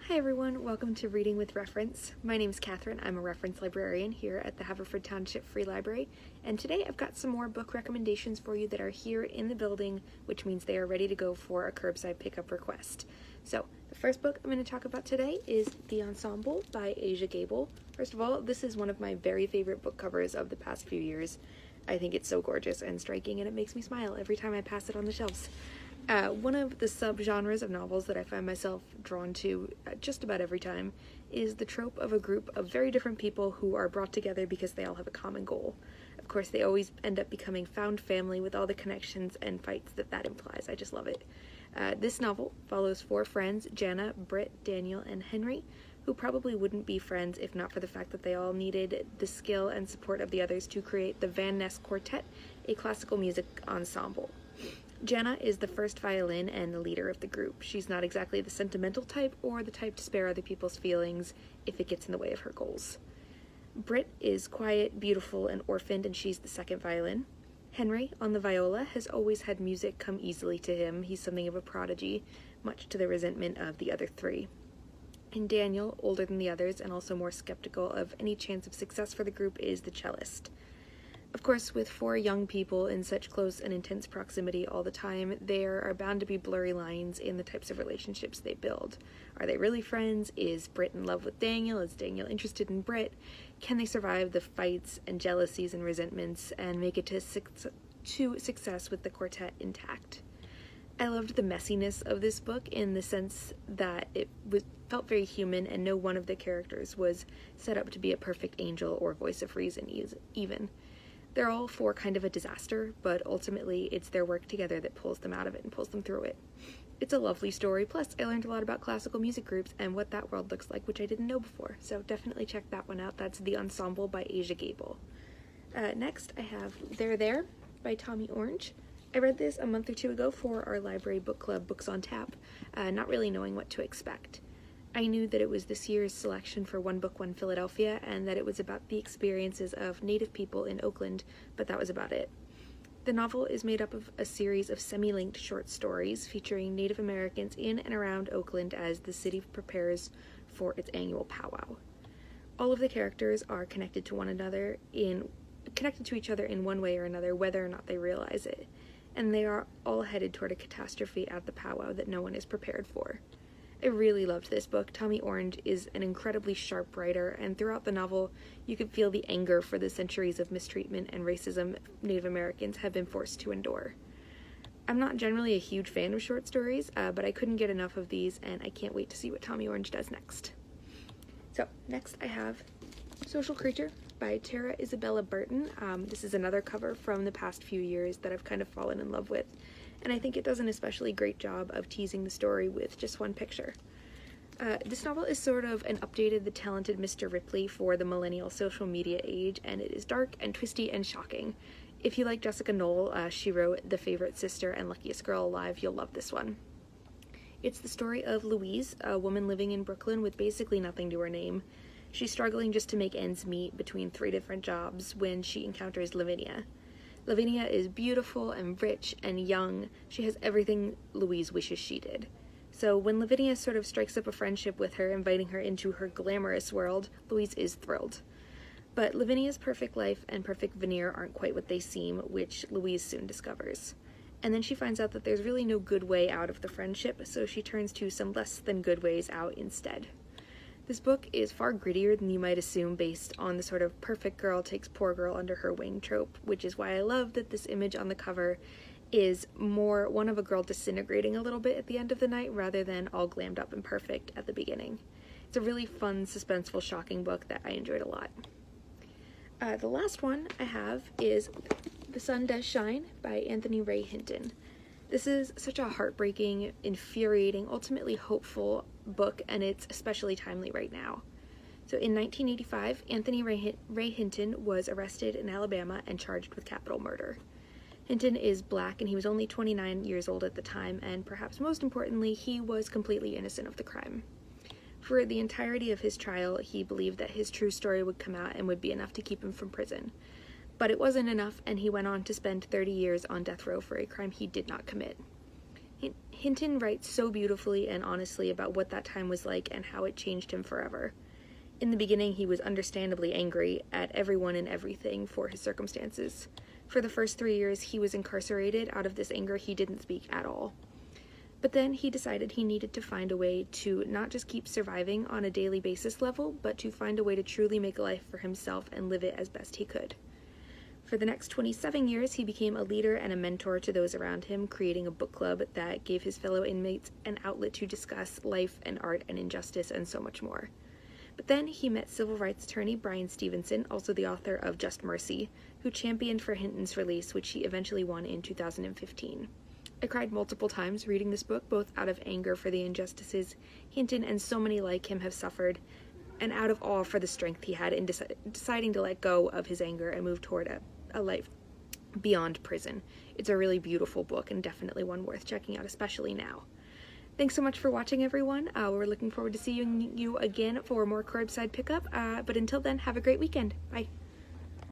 Hi everyone, welcome to Reading with Reference. My name is Katherine. I'm a reference librarian here at the Haverford Township Free Library, and today I've got some more book recommendations for you that are here in the building, which means they are ready to go for a curbside pickup request. So, the first book I'm going to talk about today is The Ensemble by Asia Gabel. First of all, this is one of my very favorite book covers of the past few years. I think it's so gorgeous and striking, and it makes me smile every time I pass it on the shelves. One of the subgenres of novels that I find myself drawn to just about every time is the trope of a group of very different people who are brought together because they all have a common goal. Of course, they always end up becoming found family with all the connections and fights that implies. I just love it. This novel follows four friends, Jana, Britt, Daniel, and Henry, who probably wouldn't be friends if not for the fact that they all needed the skill and support of the others to create the Van Ness Quartet, a classical music ensemble. Jana is the first violin and the leader of the group. She's not exactly the sentimental type or the type to spare other people's feelings if it gets in the way of her goals. Britt is quiet, beautiful, and orphaned, and she's the second violin. Henry, on the viola, has always had music come easily to him. He's something of a prodigy, much to the resentment of the other three. And Daniel, older than the others and also more skeptical of any chance of success for the group, is the cellist. Of course, with four young people in such close and intense proximity all the time, there are bound to be blurry lines in the types of relationships they build. Are they really friends? Is Britt in love with Daniel? Is Daniel interested in Britt? Can they survive the fights and jealousies and resentments and make it to success with the quartet intact? I loved the messiness of this book in the sense that felt very human, and no one of the characters was set up to be a perfect angel or voice of reason even. They're all four kind of a disaster, but ultimately it's their work together that pulls them out of it and pulls them through it. It's a lovely story, plus I learned a lot about classical music groups and what that world looks like, which I didn't know before, so definitely check that one out. That's The Ensemble by Asia Gabel. Next, I have There There by Tommy Orange. I read this a month or two ago for our library book club Books on Tap, not really knowing what to expect. I knew that it was this year's selection for One Book, One Philadelphia, and that it was about the experiences of Native people in Oakland, but that was about it. The novel is made up of a series of semi-linked short stories featuring Native Americans in and around Oakland as the city prepares for its annual powwow. All of the characters are connected to each other in one way or another, whether or not they realize it, and they are all headed toward a catastrophe at the powwow that no one is prepared for. I really loved this book. Tommy Orange is an incredibly sharp writer, and throughout the novel, you could feel the anger for the centuries of mistreatment and racism Native Americans have been forced to endure. I'm not generally a huge fan of short stories, but I couldn't get enough of these, and I can't wait to see what Tommy Orange does next. So, next I have Social Creature by Tara Isabella Burton. This is another cover from the past few years that I've kind of fallen in love with, and I think it does an especially great job of teasing the story with just one picture. This novel is sort of an updated The Talented Mr. Ripley for the millennial social media age, and it is dark and twisty and shocking. If you like Jessica Knoll, she wrote The Favorite Sister and Luckiest Girl Alive, you'll love this one. It's the story of Louise, a woman living in Brooklyn with basically nothing to her name. She's struggling just to make ends meet between 3 different jobs when she encounters Lavinia. Lavinia is beautiful and rich and young. She has everything Louise wishes she did. So when Lavinia sort of strikes up a friendship with her, inviting her into her glamorous world, Louise is thrilled. But Lavinia's perfect life and perfect veneer aren't quite what they seem, which Louise soon discovers. And then she finds out that there's really no good way out of the friendship, so she turns to some less than good ways out instead. This book is far grittier than you might assume based on the sort of perfect girl takes poor girl under her wing trope, which is why I love that this image on the cover is more one of a girl disintegrating a little bit at the end of the night rather than all glammed up and perfect at the beginning. It's a really fun, suspenseful, shocking book that I enjoyed a lot. The last one I have is The Sun Does Shine by Anthony Ray Hinton. This is such a heartbreaking, infuriating, ultimately hopeful book, and it's especially timely right now. So in 1985, Anthony Ray Hinton was arrested in Alabama and charged with capital murder. Hinton is black, and he was only 29 years old at the time, and perhaps most importantly, he was completely innocent of the crime. For the entirety of his trial, he believed that his true story would come out and would be enough to keep him from prison. But it wasn't enough, and he went on to spend 30 years on death row for a crime he did not commit. Hinton writes so beautifully and honestly about what that time was like and how it changed him forever. In the beginning, he was understandably angry at everyone and everything for his circumstances. For the first 3 years he was incarcerated, out of this anger he didn't speak at all. But then he decided he needed to find a way to not just keep surviving on a daily basis level, but to find a way to truly make a life for himself and live it as best he could. For the next 27 years, he became a leader and a mentor to those around him, creating a book club that gave his fellow inmates an outlet to discuss life and art and injustice and so much more. But then he met civil rights attorney Bryan Stevenson, also the author of Just Mercy, who championed for Hinton's release, which he eventually won in 2015. I cried multiple times reading this book, both out of anger for the injustices Hinton and so many like him have suffered, and out of awe for the strength he had in deciding to let go of his anger and move toward a life beyond prison. It's a really beautiful book and definitely one worth checking out, especially now. Thanks so much for watching, everyone. We're looking forward to seeing you again for more curbside pickup, but until then, have a great weekend. Bye.